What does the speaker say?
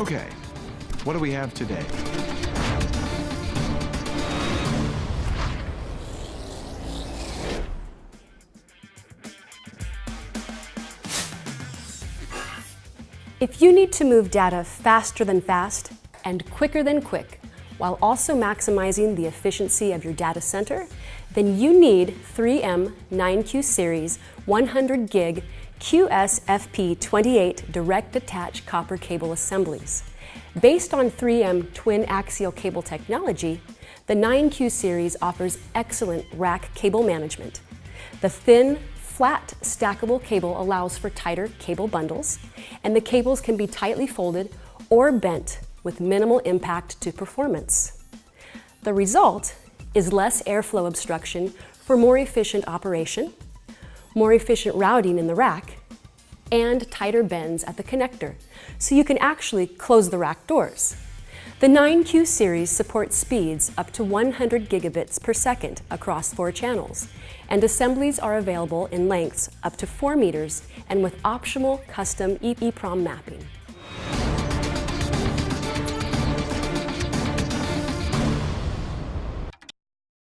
Okay, what do we have today? If you need to move data faster than fast and quicker than quick, while also maximizing the efficiency of your data center, then you need 3M 9Q Series 100G QSFP28 direct attach copper cable assemblies. Based on 3M twin axial cable technology, the 9Q series offers excellent rack cable management. The thin, flat stackable cable allows for tighter cable bundles, and the cables can be tightly folded or bent with minimal impact to performance. The result is less airflow obstruction for more efficient operation, more efficient routing in the rack, and tighter bends at the connector, so you can actually close the rack doors. The 9Q series supports speeds up to 100 gigabits per second across 4 channels, and assemblies are available in lengths up to 4 meters and with optional custom EEPROM mapping.